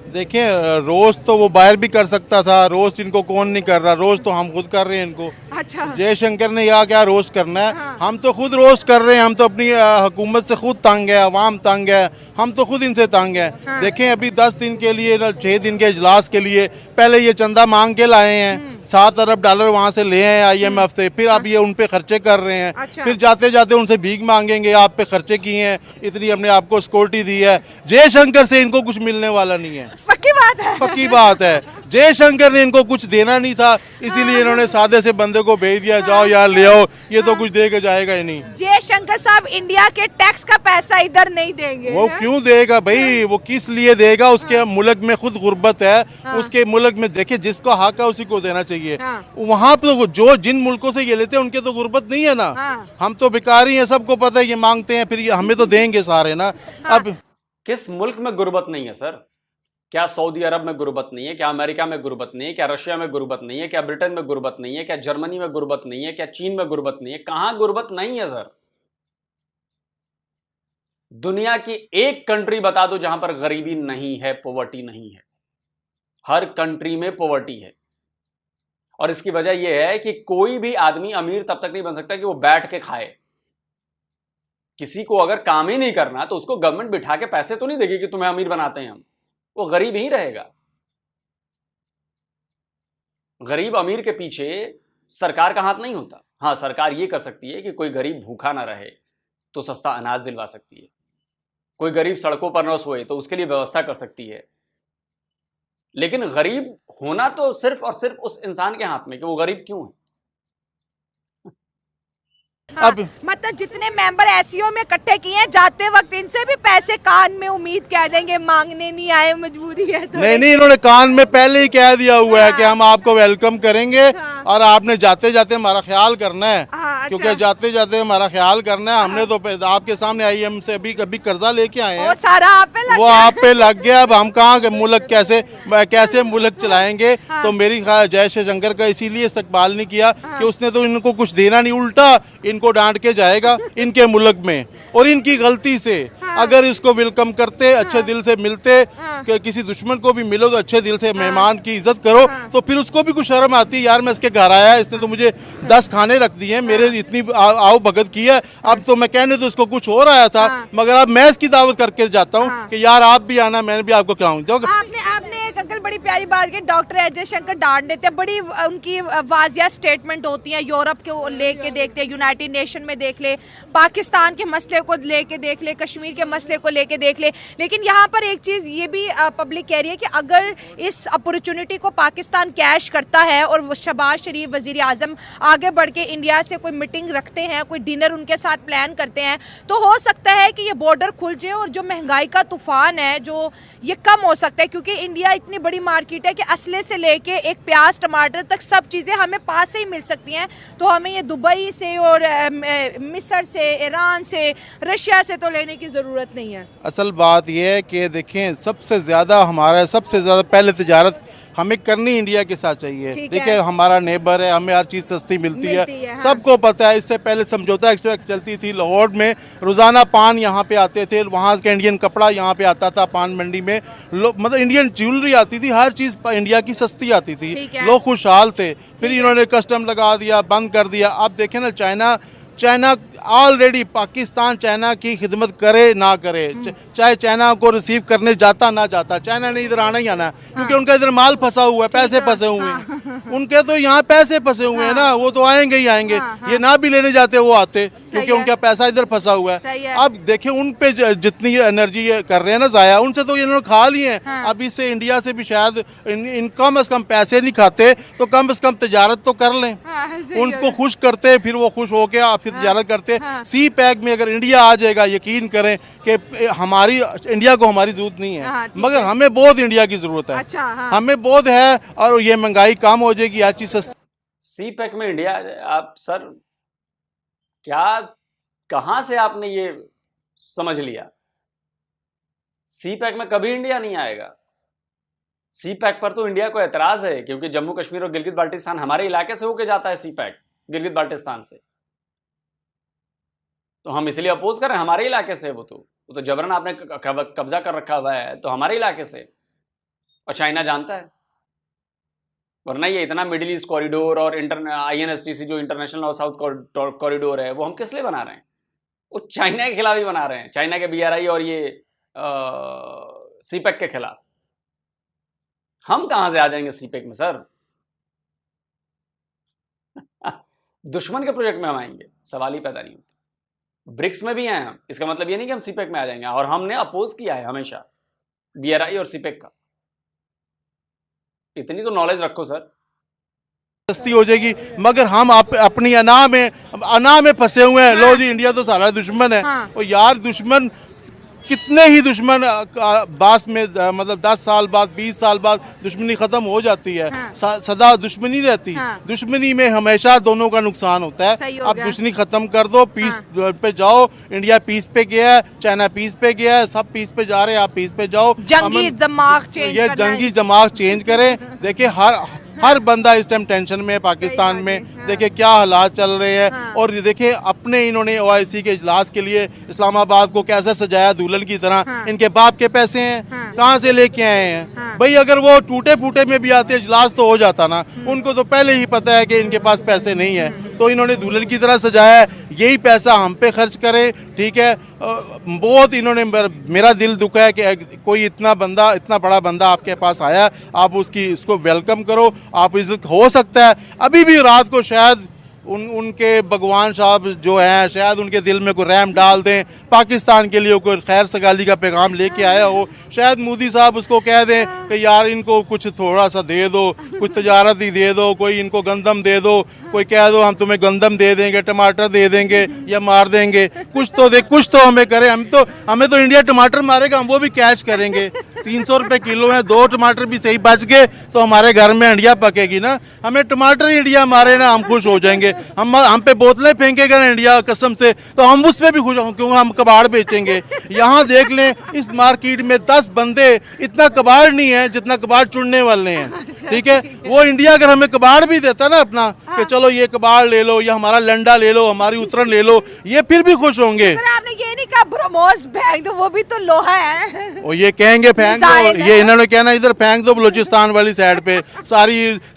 देखें, रोस्ट तो वो बाहर भी कर सकता था, रोस्ट इनको कौन नहीं कर रहा, रोस्ट तो हम खुद कर रहे हैं इनको। अच्छा, जयशंकर ने यहाँ क्या रोस्ट करना है, हम तो खुद रोस्ट कर रहे हैं, हम तो अपनी हुकूमत से खुद तंग है, अवाम तंग है, हम तो खुद इनसे तंग है। देखें, अभी 10 दिन के लिए, 6 दिन के इजलास के लिए पहले ये चंदा मांग के लाए हैं, $7 अरब वहाँ से ले आए IMF से, फिर अब ये उन पे खर्चे कर रहे हैं। अच्छा। फिर जाते जाते उनसे भीख मांगेंगे, आप पे खर्चे किए हैं, इतनी हमने आपको सिक्योरिटी दी है। जयशंकर से इनको कुछ मिलने वाला नहीं है, पक्की बात है। पक्की बात है। जयशंकर ने इनको कुछ देना नहीं था, इसीलिए इन्होंने सादे से बंदे को भेज दिया, जाओ यार ले आओ, ये तो कुछ दे के जाएगा ही नहीं। जयशंकर साहब इंडिया के टैक्स का पैसा इधर नहीं देंगे। वो क्यों देगा भाई, वो किस लिए देगा? उसके मुल्क में खुद गुर्बत है, उसके मुल्क में देखिए जिसको हक है उसी को देना चाहिए। वहाँ पे जो जिन मुल्कों से ये लेते हैं उनके तो गुर्बत नहीं है ना। हम तो भिखारी हैं, सबको पता है, ये मांगते हैं, फिर ये हमें तो देंगे सारे ना। अब किस मुल्क में गुर्बत नहीं है सर? क्या सऊदी अरब में गुर्बत नहीं है? क्या अमेरिका में गुर्बत नहीं है? क्या रशिया में गुर्बत नहीं है? क्या ब्रिटेन में गुर्बत नहीं है? क्या जर्मनी में गुर्बत नहीं है? क्या चीन में गुर्बत नहीं है? कहां गुर्बत नहीं है सर? दुनिया की एक कंट्री बता दो जहां पर गरीबी नहीं है, पॉवर्टी नहीं है। हर कंट्री में पॉवर्टी है, और इसकी वजह यह है कि कोई भी आदमी अमीर तब तक नहीं बन सकता कि वो बैठ के खाए। किसी को अगर काम ही नहीं करना तो उसको गवर्नमेंट बिठा के पैसे तो नहीं देगी कि तुम्हें अमीर बनाते हैं हम, वो गरीब ही रहेगा। गरीब अमीर के पीछे सरकार का हाथ नहीं होता। हां, सरकार ये कर सकती है कि कोई गरीब भूखा ना रहे तो सस्ता अनाज दिलवा सकती है, कोई गरीब सड़कों पर न सोए तो उसके लिए व्यवस्था कर सकती है। लेकिन गरीब होना तो सिर्फ और सिर्फ उस इंसान के हाथ में कि वो गरीब क्यों है। अब मतलब जितने मेंबर एसईओ में इकट्ठे किए हैं, जाते वक्त इनसे भी पैसे कान में उम्मीद कह देंगे, मांगने नहीं आए, मजबूरी है तो। नहीं, इन्होंने कान में पहले ही कह दिया हुआ है कि हम आपको वेलकम करेंगे, और आपने जाते जाते हमारा ख्याल करना है। अच्छा। क्योंकि जाते जाते हमारा ख्याल करना है। हमने तो आपके सामने IMF से अभी कभी कर्जा लेके आए हैं, सारा आप पे लग वो आप पे लग गया। अब हम कहाँ के मुल्क कैसे मुल्क चलाएंगे? तो मेरी जयशंकर का इसीलिए इस्तकबाल नहीं किया कि उसने तो इनको कुछ देना नहीं, उल्टा इनको डांट के जाएगा इनके मुल्क में। और इनकी गलती से अगर इसको वेलकम करते, अच्छे दिल से मिलते, कि किसी दुश्मन को भी मिलो तो अच्छे दिल से मेहमान की इज्जत करो, तो फिर उसको भी कुछ शर्म आती है, यार मैं इसके घर आया, इसने तो मुझे 10 खाने रख दिए हैं, मेरे इतनी आओ भगत की है। अब तो मैं कहने तो इसको कुछ और आया था, मगर अब मैं इसकी दावत करके जाता हूँ कि यार आप भी आना, मैंने भी आपको खिलाऊंगा। आपने एक अंकल बड़ी प्यारी बात की, डॉक्टर एस जयशंकर डांट देते हैं, बड़ी उनकी वाजिया स्टेटमेंट होती है। यूरोप को लेके देखते हैं, यूनाइटेड नेशन में देख ले, पाकिस्तान के मसले को लेके देख ले, कश्मीर के मसले को लेके देख ले। लेकिन यहाँ पर एक चीज़ ये भी पब्लिक कह रही है कि अगर इस अपॉर्चुनिटी को पाकिस्तान कैश करता है और वो शहबाज शरीफ वजीर आजम आगे बढ़ के इंडिया से कोई मीटिंग रखते हैं, कोई डिनर उनके साथ प्लान करते हैं, तो हो सकता है कि ये बॉर्डर खुल जाए और जो महंगाई का तूफान है जो ये कम हो सकता है। क्योंकि इंडिया इतनी बड़ी मार्केट है कि असले से लेके एक प्याज टमाटर तक सब चीज़ें हमें पास से ही मिल सकती हैं। तो हमें ये दुबई से और मिस्र से, ईरान से, रशिया से तो लेने की ज़रूरत नहीं है। असल बात यह है कि देखें, सबसे ज़्यादा पहले तिजारत हमें करनी इंडिया के साथ चाहिए। देखिए, हमारा नेबर है, हमें हर चीज़ सस्ती मिलती है, सबको पता है। इससे पहले समझौता एक्सप्रेस चलती थी लाहौर में, रोज़ाना पान यहाँ पे आते थे, वहाँ का इंडियन कपड़ा यहाँ पे आता था पान मंडी में, मतलब इंडियन ज्वेलरी आती थी, हर चीज़ इंडिया की सस्ती आती थी, लोग खुशहाल थे। फिर इन्होंने कस्टम लगा दिया, बंद कर दिया। अब देखें ना, चाइना ऑलरेडी पाकिस्तान चाइना की खिदमत करे ना करे, चाहे चाइना को रिसीव करने जाता ना जाता, चाइना ने इधर आना ही आना है, क्योंकि उनका इधर माल फंसा हुआ है, पैसे फंसे हुए हैं, उनके तो यहाँ पैसे फंसे हुए हैं ना, वो तो आएंगे ही आएंगे, ये ना भी लेने जाते वो आते, क्योंकि उनका पैसा इधर फंसा हुआ है। अब देखिए उन पे जितनी एनर्जी कर रहे हैं ना जाया, उनसे तो इन्होंने खा लिए हैं। अब इससे इंडिया से भी शायद इन कम से कम पैसे नहीं खाते तो कम से कम तजारत तो कर लें, उनको खुश करते, फिर वो खुश होकर आपसे तजारत करते। सी पैक में अगर इंडिया आ जाएगा, यकीन करें कि हमारी इंडिया को हमारी जरूरत नहीं है, मगर हमें बहुत इंडिया की जरूरत है। हमें बहुत है, और ये महंगाई कम हो जाएगी, हर चीज सस्ती। सी पैक में इंडिया आ जाए, आप सर क्या, कहां से आपने ये समझ लिया? सी पैक में कभी इंडिया नहीं आएगा। सी पैक पर तो इंडिया को एतराज है, क्योंकि जम्मू कश्मीर और गिलगित बाल्टिस्तान हमारे इलाके से होके जाता है सी पैक, गिलगित बाल्टिस्तान से, तो हम इसलिए अपोज कर रहे हैं, हमारे इलाके से वो तो जबरन आपने कब्जा कर रखा हुआ है, तो हमारे इलाके से, और चाइना जानता है, वरना ये इतना मिडिल ईस्ट कॉरिडोर और INSTC जो इंटरनेशनल और साउथ कॉरिडोर है, वो हम किस लिए बना रहे हैं? वो चाइना के खिलाफ ही बना रहे हैं, चाइना के BRI और ये सीपैक के खिलाफ। हम कहां से आ जाएंगे सीपैक में सर? दुश्मन के प्रोजेक्ट में हम आएंगे, सवाल ही पैदा नहीं होता। ब्रिक्स में भी हैं हम, इसका मतलब ये नहीं कि हम सीपैक में आ जाएंगे, और हमने अपोज किया है हमेशा BRI और सीपैक का। इतनी तो नॉलेज रखो सर। सस्ती हो जाएगी, मगर हम अपनी अना में फंसे हुए हैं। लो जी, इंडिया तो सारा दुश्मन है। और यार दुश्मन कितने ही दुश्मन बास में, मतलब 10 साल बाद 20 साल बाद दुश्मनी खत्म हो जाती है। सदा दुश्मनी रहती। दुश्मनी में हमेशा दोनों का नुकसान होता है। अब दुश्मनी खत्म कर दो, पीस पे जाओ। इंडिया पीस पे गया है, चाइना पीस पे गया है, सब पीस पे जा रहे हैं, आप पीस पे जाओ। जंगी दिमाग चेंज, ये जंगी दिमाग चेंज करें। देखिए हर बंदा इस टाइम टेंशन में है पाकिस्तान में। देखिए क्या हालात चल रहे हैं। और देखिए अपने इन्होंने OIC के इजलास के लिए इस्लामाबाद को कैसे सजाया दुल्हन की तरह। इनके बाप के पैसे हैं, कहाँ से लेके आए हैं भाई? अगर वो टूटे फूटे में भी आते इजलास तो हो जाता ना। उनको तो पहले ही पता है कि इनके पास पैसे नहीं है, तो इन्होंने दुल्हन की तरह सजाया है। यही पैसा हम पे खर्च करें, ठीक है। बहुत इन्होंने, मेरा दिल दुखा है कि कोई इतना बड़ा बंदा आपके पास आया, आप उसको वेलकम करो। आप इज्जत, हो सकता है अभी भी रात को शायद उनके भगवान साहब जो हैं, शायद उनके दिल में कोई रहम डाल दें, पाकिस्तान के लिए कोई खैर सगाली का पैगाम लेके आया हो। शायद मोदी साहब उसको कह दें कि यार इनको कुछ थोड़ा सा दे दो, कुछ तजारत ही दे दो, कोई इनको गंदम दे दो, कोई कह दो हम तुम्हें गंदम दे देंगे, टमाटर दे देंगे या मार देंगे। कुछ तो हमें करें। हमें तो इंडिया टमाटर मारेगा, हम वो भी कैच करेंगे। 300 रुपये किलो है, 2 टमाटर भी सही बच गए तो हमारे घर में हंडिया पकेगी ना। हमें टमाटर इंडिया मारे ना, हम खुश हो जाएंगे। हम पे बोतलें फेंकेगा ना इंडिया कसम से, तो हम उस पे भी खुश होंगे, क्यों हम कबाड़ बेचेंगे। यहाँ देख लें इस मार्केट में 10 बंदे, इतना कबाड़ नहीं है जितना कबाड़ चुनने वाले हैं, ठीक है। वो इंडिया अगर हमें कबाड़ भी देता ना अपना, कि चलो ये कबाड़ ले लो या हमारा लंडा ले लो, हमारी उतरन ले लो, ये फिर भी खुश होंगे। आपने ये नहीं कहा ब्रह्मोस फेंक दो, वो भी तो लोहा है। और ये कहेंगे फेंक दो, ये इन्होंने कहना इधर फेंक दो बलूचिस्तान वाली साइड पे,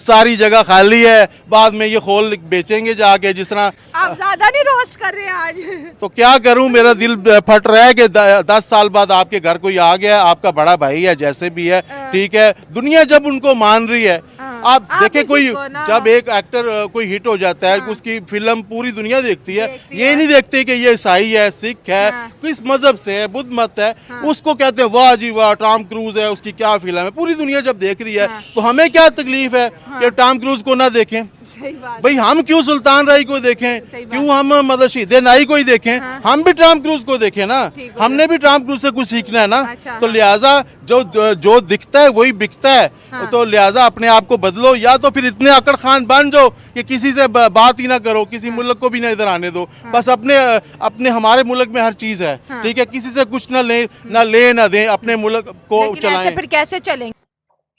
सारी जगह खाली है, बाद में ये खोल बेचेंगे जाके। जिस तरह आप ज्यादा नहीं रोस्ट कर रहे हैं आज। तो क्या करूं, मेरा दिल फट रहा है कि 10 साल बाद आपके घर कोई आ गया, आपका बड़ा भाई है जैसे भी है, ठीक है। दुनिया जब उनको मान रही है, आप देखें कोई जब एक एक्टर कोई हिट हो जाता है, उसकी फिल्म पूरी दुनिया देखती है। ये नहीं देखते कि ये ईसाई है, सिख है, किस मजहब से है, बुद्ध मत है, उसको कहते हैं वाह जी वाह टॉम क्रूज है, उसकी क्या फिल्म है। पूरी दुनिया जब देख रही है तो हमें क्या तकलीफ है कि टॉम क्रूज को ना देखें? भाई हम क्यों सुल्तान राय को देखें, क्यों हम मतलब शीदे नाई को ही देखें? हम भी टॉम क्रूज को देखें ना, हमने भी टॉम क्रूज से कुछ सीखना है ना। तो लिहाजा जो दिखता है वही बिकता है। तो लिहाजा अपने आप को बदलो, या तो फिर इतने अकड़ खान बन जाओ कि किसी से बात ही ना करो, किसी मुल्क को भी ना इधर आने दो। बस अपने हमारे मुल्क में हर चीज है, ठीक है। किसी से कुछ ना ले दें, अपने मुल्क को चलाएं। फिर कैसे चलेंगे?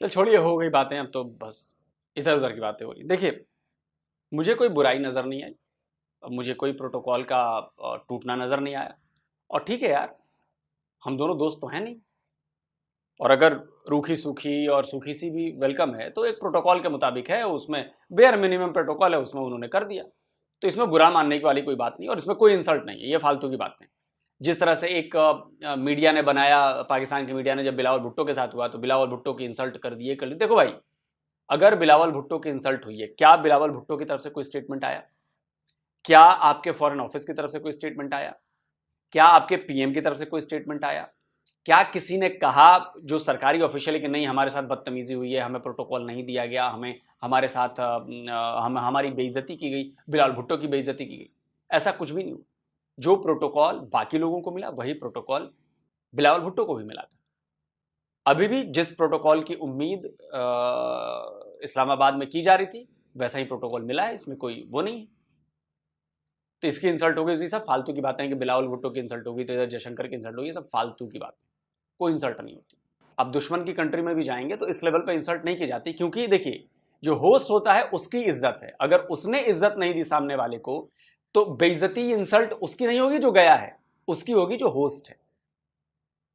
चल छोड़िए, हो गई बातें, अब तो बस इधर उधर की बातें हो रही। देखिए मुझे कोई बुराई नज़र नहीं आई, मुझे कोई प्रोटोकॉल का टूटना नज़र नहीं आया। और ठीक है यार, हम दोनों दोस्त तो हैं नहीं, और अगर रूखी सूखी और सूखी सी भी वेलकम है तो एक प्रोटोकॉल के मुताबिक है, उसमें बेयर मिनिमम प्रोटोकॉल है, उसमें उन्होंने कर दिया। तो इसमें बुरा मानने की वाली कोई बात नहीं और इसमें कोई इंसल्ट नहीं है, ये फालतू की बात नहीं। जिस तरह से एक मीडिया ने बनाया, पाकिस्तान की मीडिया ने, जब बिलावल भुट्टो के साथ हुआ तो बिलावल भुट्टो की इंसल्ट कर दी, कर ली। देखो भाई, अगर बिलावल भुट्टो की इंसल्ट हुई है, क्या बिलावल भुट्टो की तरफ से कोई स्टेटमेंट आया? क्या आपके फॉरेन ऑफिस की तरफ से कोई स्टेटमेंट आया? क्या आपके पीएम की तरफ से कोई स्टेटमेंट आया? क्या किसी ने कहा जो सरकारी ऑफिशियल है कि नहीं हमारे साथ बदतमीजी हुई है, हमें प्रोटोकॉल नहीं दिया गया, हमें हमारे साथ हमारी बेइज्जती की गई, बिलावल भुट्टो की बेइज्जती की गई? ऐसा कुछ भी नहीं हुआ। जो प्रोटोकॉल बाकी लोगों को मिला वही प्रोटोकॉल बिलावल भुट्टो को भी मिला था। अभी भी जिस प्रोटोकॉल की उम्मीद इस्लामाबाद में की जा रही थी वैसा ही प्रोटोकॉल मिला है, इसमें कोई वो नहीं है। तो इसकी इंसल्ट हो गई, ये सब फालतू की बातें हैं कि बिलावल भुट्टो की इंसल्ट होगी तो इधर जयशंकर की इंसल्ट होगी, ये सब फालतू की बात, कोई इंसल्ट नहीं होती। अब दुश्मन की कंट्री में भी जाएंगे तो इस लेवल पे इंसल्ट नहीं की जाती, क्योंकि देखिए जो होस्ट होता है उसकी इज्जत है, अगर उसने इज्जत नहीं दी सामने वाले को तो बेइज्जती इंसल्ट उसकी नहीं होगी जो गया है, उसकी होगी जो होस्ट है।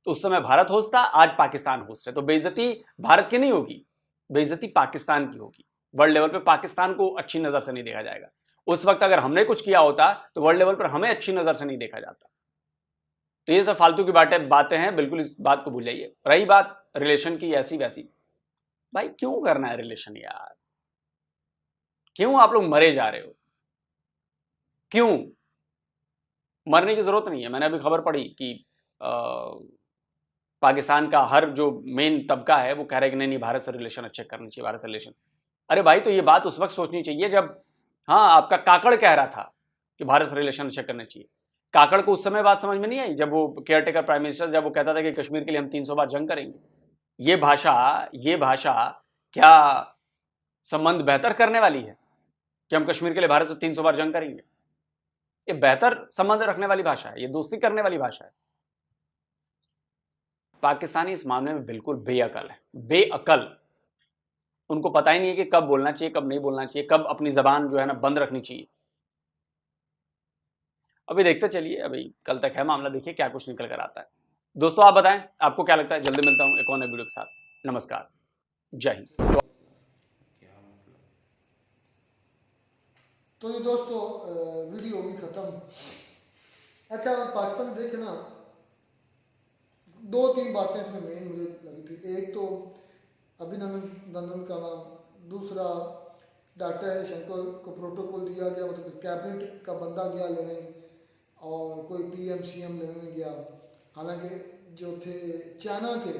तो उस समय भारत होस्ट था, आज पाकिस्तान होस्ट है, तो बेइज्जती भारत की नहीं होगी, बेइज्जती पाकिस्तान की होगी। वर्ल्ड लेवल पे पाकिस्तान को अच्छी नजर से नहीं देखा जाएगा। उस वक्त अगर हमने कुछ किया होता तो वर्ल्ड लेवल पर हमें अच्छी नजर से नहीं देखा जाता। तो ये सब फालतू की बातें हैं, बिल्कुल इस बात को भूल जाइए। रही बात रिलेशन की ऐसी वैसी, भाई क्यों करना है रिलेशन यार? क्यों आप लोग मरे जा रहे हो? क्यों मरने की जरूरत नहीं है। मैंने अभी खबर पढ़ी कि पाकिस्तान का हर जो मेन तबका है वो कह रहा है कि नहीं भारत से रिलेशन अच्छे करने चाहिए, भारत से रिलेशन। अरे भाई, तो ये बात उस वक्त सोचनी चाहिए जब आपका काकड़ कह रहा था कि भारत से रिलेशन अच्छे करने चाहिए। काकड़ को उस समय बात समझ में नहीं आई जब वो केयरटेकर प्राइम मिनिस्टर, जब वो कहता था कि कश्मीर के लिए हम 300 बार जंग करेंगे। ये भाषा क्या संबंध बेहतर करने वाली है कि हम कश्मीर के लिए भारत से 300 बार जंग करेंगे? ये बेहतर संबंध रखने वाली भाषा है, ये दोस्ती करने वाली भाषा है। पाकिस्तानी इस मामले में बिल्कुल बेअकल है, बेअकल। उनको पता ही नहीं है कि कब बोलना चाहिए, कब नहीं बोलना चाहिए, कब अपनी जबान जो है ना बंद रखनी चाहिए। अभी देखते चलिए, अभी कल तक है मामला, देखिए क्या कुछ निकल कर आता है। दोस्तों आप बताएं आपको क्या लगता है। जल्दी मिलता हूं एक और नए वीडियो के साथ। नमस्कार, जय हिंद। तो ये दोस्तों वीडियो होगी खत्म। अच्छा, पाकिस्तान में देखे ना, 2-3 बातें इसमें मेन मुझे लगी थी। एक तो अभिनंदन का नाम, दूसरा डॉक्टर शंकर को प्रोटोकॉल दिया गया, मतलब कैबिनेट का बंदा गया लेने और कोई पीएम सीएम लेने नहीं गया। हालांकि जो थे चाइना के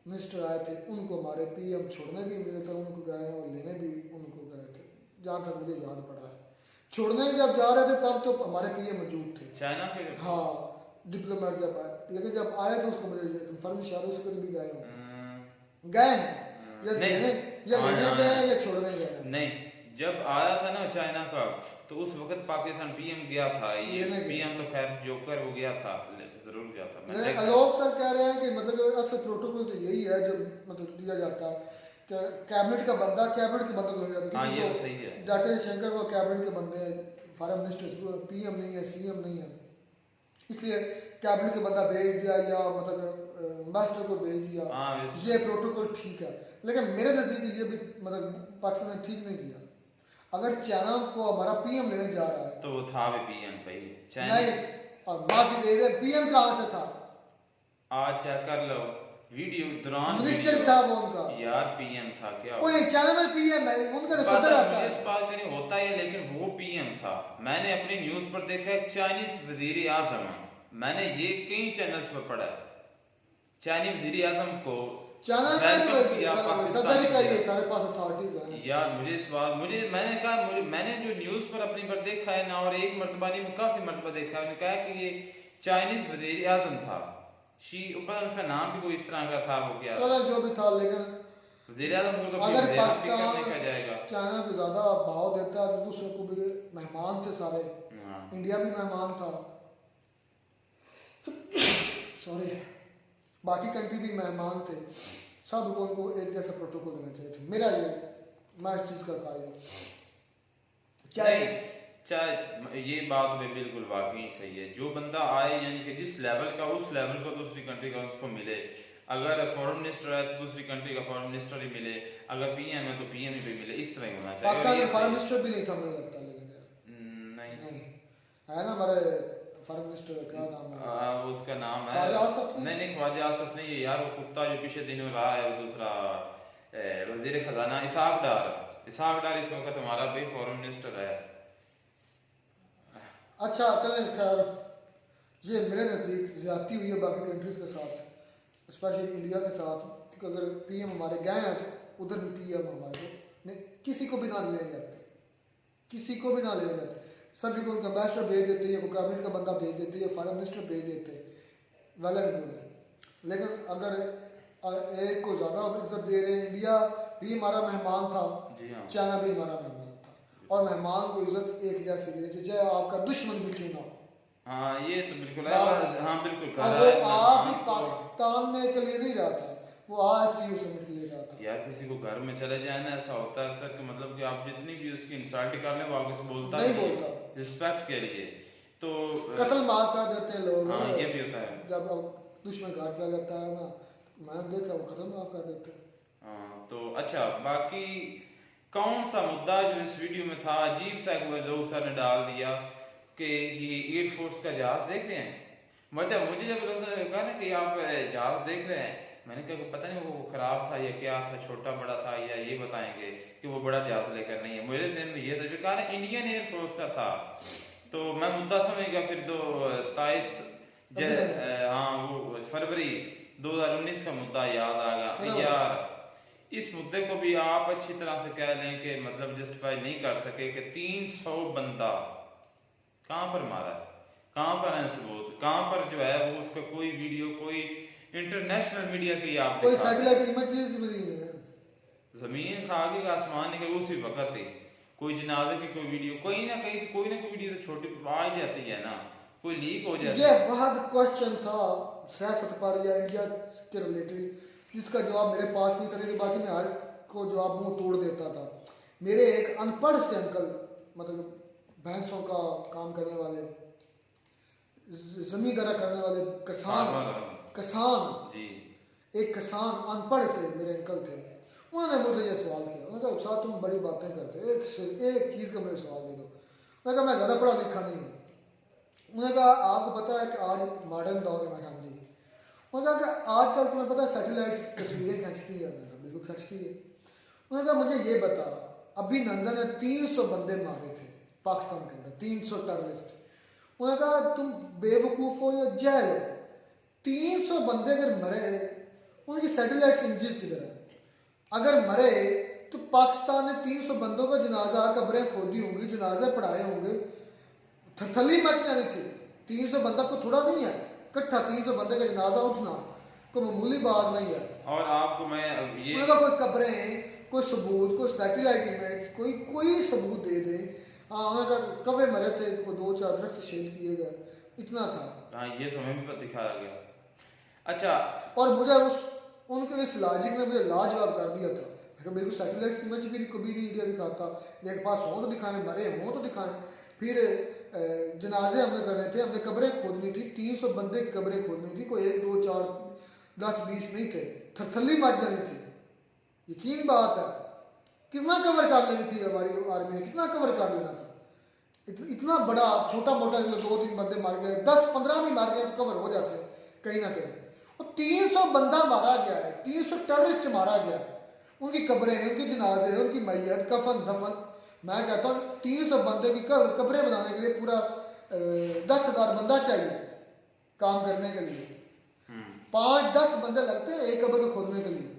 मिनिस्टर आए थे उनको हमारे पीएम छोड़ने भी मिले थे, उनको गए और लेने भी उनको गए थे, जहाँ तक मुझे याद पड़ रहा है। छोड़ने जब जा रहे थे तब तो हमारे पीएम मौजूद थे, चाइना के, हाँ डिप्लोमेट जब आए, लेकिन जब आए तो उसको मुझे कंफर्म शायद उसके भी गए हैं या लेने गए हैं या छोड़ने गए हैं। नहीं, जब आया था ना चाइना का तो उस वक्त पाकिस्तान पीएम गया था, ये पीएम तो खैर जोकर हो गया था, जरूर गया था। आलोक सर कह रहे हैं कि मतलब असल प्रोटोकॉल तो यही है जो मतलब दिया जाता है कि कैबिनेट का बंदा कैबिनेट के बंदे को ले जाता है। ये तो सही है, डॉक्टर शंकर को कैबिनेट के बंदे, फॉरेन मिनिस्टर, पीएम नहीं है, सीएम नहीं है, इसलिए कैबिनेट के बंदा भेज दिया या मतलब मास्टर को भेज दिया। ये प्रोटोकॉल ठीक है, लेकिन मेरे नजदीक ये भी मतलब पाकिस्तान ने ठीक नहीं किया। अगर चाइना को हमारा पीएम लेने जा रहा है तो वो था भी पीएम पहले चाइना नहीं, और माफी दे रहे, पीएम कहाँ से था? आज चेक कर लो वीडियो दौरान, मिनिस्टर था वो उनका यार, पीएम था क्या? वो चाइना में पीएम है, उनका तो सदर आता है। इस बात नहीं होता है, लेकिन वो पीएम था। मैंने अपनी न्यूज पर देखा है चाइनीज वजीर आजम, मैंने ये कई चैनल्स पर पढ़ा है, चाइनीज वजीर आजम को चाइना में सदर का ये सारे पास अथॉरिटीज हैं यार। मुझे इस बात मैंने जो न्यूज पर अपनी पर देखा है ना, और एक मरतबा नहीं में काफी मरतबा देखा है, उन्होंने कहा कि ये चाइनीज वजीर आजम था, उसका नाम भी कोई इस तरह का था, वो क्या चलो जो भी था, लेकिन वजीर आजम को अगर पाकिस्तान देखा जाएगा चाइना को ज्यादा भाव देता है तो दूसरे को भी मेहमान थे सारे, इंडिया भी मेहमान था, सॉरी बाकी कंट्री भी मेहमान थे, सब लोगों को एक जैसा प्रोटोकॉल देना चाहिए था। मेरा मैं इस चीज का कायल चाहे ये बात में बिल्कुल वाकई सही है। जो बंदा आए यानी कि जिस लेवल का उस लेवल को दूसरी कंट्री का उसको मिले। अगर फॉरेन मिनिस्टर है तो दूसरी कंट्री का फॉरेन मिनिस्टर ही मिले, अगर पीएम है तो पीएम ही भी मिले, इस तरह होना चाहिए। पाकिस्तान का फॉरेन मिनिस्टर भी नहीं था मुझे लगता, लेकिन नहीं है ना हमारे फॉरेन मिनिस्टर, क्या नाम है उसका नाम है ख्वाजा आसिफ नहीं ख्वाजा आसिफ नहीं है यार, वो कुत्ता जो पिछले दिनों रहा है, वो दूसरा वजीर खजाना इसहाक डार इस वक्त हमारा भी फॉरेन मिनिस्टर है। अच्छा चलें, खैर ये मेरे नज़दीक ज़्यादती हुई है बाकी कंट्रीज़ के साथ, स्पेशली इंडिया के साथ, क्योंकि अगर पीएम हमारे गए हैं तो उधर भी पीएम हमारे ने किसी को भी ना ले जाते, किसी को भी ना ले जाते, सभी को उनका एम्बेसडर भेज देते हैं, वो कैबिनेट का बंदा भेज देते हैं, फॉरेन मिनिस्टर भेज देते हैं, वेल एंड गुड है। लेकिन अगर एक को ज़्यादा इज्जत दे रहे हैं, इंडिया भी हमारा मेहमान था, चाइना भी हमारा मेहमान था, और मेहमान को इज्जत एक जैसी देनी चाहिए, चाहे आपका दुश्मन भी क्यों ना हो। हाँ ये तो बिल्कुल है, हाँ बिल्कुल अब वो आप ही पाकिस्तान में के लिए नहीं रहा था, वो ASEAN समिट के लिए रहा था। यार किसी को घर में चले जाए ना, ऐसा होता है अक्सर कि मतलब कि आप जितनी भी उसकी इंसल्ट कर लें वो आपसे बोलता नहीं बोलता, रिस्पेक्ट के लिए तो कत्ल मार कर देते हैं लोग। हाँ ये भी होता है, जब दुश्मन घर चला जाता है ना, मैंने देखा वो कत्ल मार कर देते हैं। हाँ तो अच्छा, बाकी कौन सा मुद्दा जो इस वीडियो में था अजीब सा लोग सर ने डाल दिया कि ये एयरफोर्स का जहाज देख रहे हैं। मुझे जब लोगों ने कहा ना कि आप जहाज देख रहे हैं, मैंने कहा पता नहीं वो खराब था या क्या था, छोटा बड़ा था, या ये बताएंगे कि वो बड़ा जहाज लेकर नहीं है। मेरे ज़हन में ये था, जो कहा ना इंडियन एयरफोर्स का था, तो मैं मुद्दा समझ गया। फिर 27 हाँ वो फरवरी 2019 का मुद्दा याद आ गया। यार इस मुद्दे को भी आप अच्छी तरह से कह लें कि मतलब जस्टिफाई नहीं कर सके कि 300 बंदा कहाँ पर मारा है, कहाँ पर है सबूत, कहाँ पर जो है वो उसका कोई वीडियो, कोई इंटरनेशनल मीडिया की आप कोई सैटेलाइट इमेजेस भी नहीं है, जमीन खा के आसमान निकल उसी वक्त ही कोई जनाजे की कोई वीडियो, कोई ना कोई वीडियो तो छोटी आ ही जाती है ना, कोई लीक हो जाती है। ये बहुत क्वेश्चन था सियासत पर या इंडिया के रिलेटेड, जिसका जवाब मेरे पास नहीं था, बाकी मैं हर को जवाब मुंह तोड़ देता था। मेरे एक अनपढ़ से अंकल, मतलब भैंसों का काम करने वाले, जमींदारा करने वाले किसान जी, एक किसान अनपढ़ से मेरे अंकल थे, उन्होंने मुझे ये सवाल किया। उन्होंने कहा उस्ताद तुम बड़ी बातें करते हो, एक चीज़ का मुझे सवाल दे दो। उन्होंने कहा मैं ज़्यादा पढ़ा लिखा नहीं हूँ। उन्होंने कहा आपको पता है कि आज मॉडर्न दौर में हम जी, उन्होंने कहा कि आजकल तुम्हें पता है सैटेलाइट तस्वीरें खींचती है, बिल्कुल खींचती है। उन्होंने कहा मुझे ये बता, अभिनंदन ने 300 बंदे मारे थे पाकिस्तान के अंदर, 300 टेररिस्ट। उन्होंने कहा तुम बेवकूफ़ हो या जहल हो, 300 बंदे अगर मरे, उनकी सैटेलाइट इमेजेस किधर है? अगर मरे तो पाकिस्तान ने 300 बंदों का जनाजा, कब्रें खोदी होंगी, जनाजे पढ़ाए होंगे, थली मच जानी थी। 300 बंदा को थोड़ा नहीं है, इकट्ठा 300 बंदे का जनाजा उठना कोई मामूली बात नहीं है। और आपको मैं ये कोई कब्रें, कोई सबूत, कोई सैटेलाइट इमेज, कोई सबूत दे दे। हाँ उन्होंने कब्रे मरे थे, कोई 2-4 दरख्त शेड किए गए, इतना था। हाँ ये तो हमें भी दिखाया गया। अच्छा, और मुझे उनके इस लॉजिक ने मुझे लाजवाब कर दिया था। बिल्कुल सैटेलाइट इमेज भी कभी नहीं इंडिया दिखाता, मेरे पास हो तो दिखाएं, मरे हों तो दिखाएं। फिर जनाजे हमने करने थे, हमने कब्रें खोदनी थी, 300 बंदे की कब्रें खोदनी थी, कोई 1, 2, 4, 10, 20 नहीं थे, थरथली मच जानी थी। यकीन बात है, कितना कवर कर लेनी थी हमारी आर्मी ने, कितना कवर कर लेना था। इतना बड़ा, छोटा मोटा जो 2-3 बंदे मार गए, 10-15 भी मार गए तो कवर हो जाते हैं कहीं ना कहीं। और 300 बंदा मारा गया है, 300 टेररिस्ट मारा गया है, उनकी कब्रें हैं, उनके जनाजे हैं, उनकी मैयत, कफन दफन। मैं कहता हूँ 300 बंदे की कब्रें बनाने के लिए पूरा 10,000 बंदा चाहिए काम करने के लिए। 5-10 बंदे लगते हैं एक कब्र को खोदने के लिए,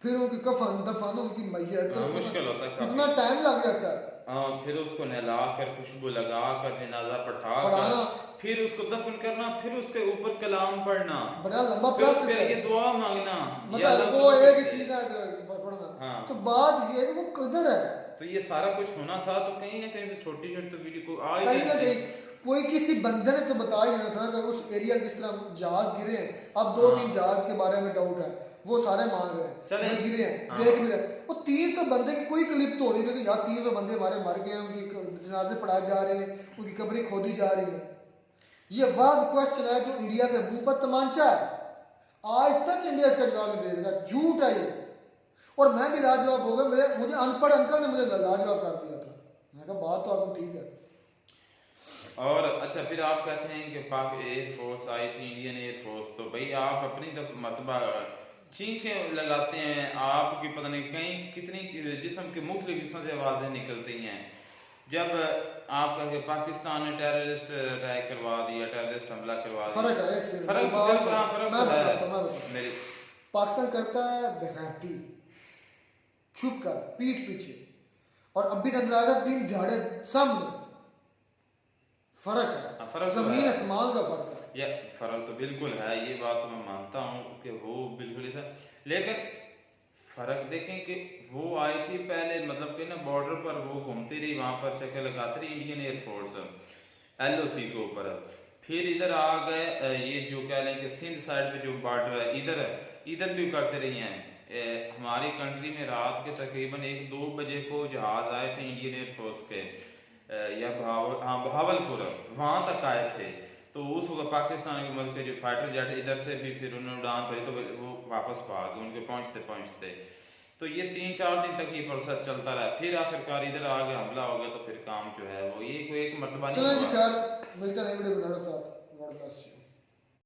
फिर उनकी कफन दफन, उनकी मैयत, मुश्किल होता है, कितना टाइम लग जाता है। फिर उसको नहला कर, खुशबू लगा कर, जनाजा पढ़ाना, फिर उसको दफन करना, फिर उसके ऊपर कलाम पढ़ना, बड़ा लंबा प्रोसेस है, ये दुआ मांगना, मतलब वो एक ही चीज है पढ़ना। हाँ। तो बात ये है कि वो किधर है, तो ये सारा कुछ होना था, तो कहीं ना कहीं से छोटी छोटी तो वीडियो को आ कहीं ना कहीं कोई किसी बंदे ने तो बता ही देना था कि उस एरिया जिस तरह जहाज गिरे हैं। अब 2-3 जहाज के बारे में डाउट है, वो सारे मान रहे हैं गिरे हैं, देख भी रहे हैं। वो 300 बंदे की कोई क्लिप तो होनी थी कि यार 300 बंदे हमारे मर गए हैं, उनकी जनाजे पढ़ाए जा रहे हैं, उनकी कब्रें खोदी जा रही हैं। ये वाद क्वेश्चन है जो इंडिया के मुंह पर तमांचा है, आज तक इंडिया इसका जवाब नहीं देगा, झूठ है ये। और मैं भी लाजवाब हो गया, मुझे अनपढ़ अंकल ने मुझे लाजवाब कर दिया था। मैंने कहा बात तो आपको ठीक है। और अच्छा, फिर आप कहते हैं कि पाक एयरफोर्स आई थी, इंडियन एयरफोर्स, तो भाई आप अपनी मतबा चीखें लगाते हैं, आपकी पता नहीं कहीं कितनी जिस्म के मुख्तलिफ किस्म से आवाज़ें निकलती हैं जब आप कहेंगे पाकिस्तान ने टेररिस्ट अटैक करवा दिया, टेररिस्ट हमला करवा दिया। फर्क है, एक सेकंड, फर्क बात बिल्कुल, हाँ, फर्क मैं तो है। बताता हूं। मेरे पाकिस्तान करता है बेगैरती, छुप कर, पीठ पीछे, और अभी नजर दिन दिहाड़े सामने। फर्क हाँ, है, फर्क तो जमीन है। आसमान का फर्क है। या फर्क तो बिल्कुल है, ये बात तो मैं मानता हूँ कि वो बिल्कुल ऐसा, लेकिन फर्क देखें कि वो आई थी पहले, मतलब कि ना बॉर्डर पर वो घूमती रही, वहां पर चक्कर लगाती रही इंडियन एयरफोर्स LOC के ऊपर। फिर इधर आ गए, ये जो कह लें कि सिंध साइड पे जो बॉर्डर है, इधर भी करते रही हैं। हमारी कंट्री में रात के तकरीबन 1-2 बजे को जहाज आए थे इंडियन एयरफोर्स के, या बहावलपुर, वहां तक आए थे। तो उस वक्त पाकिस्तान के मुल्क के जो फाइटर जेट इधर से भी फिर उन्होंने उड़ान भरी, तो वो वापस भाग गए उनके पहुंचते। तो ये 3-4 दिन तक ये प्रोसेस चलता रहा, फिर आखिरकार इधर आ गया, हमला हो गया, तो फिर काम जो है वो एक मरतबा चलो नहीं जी, हुआ। खैर मिलते रहेंगे वीडियो बनाने के साथ।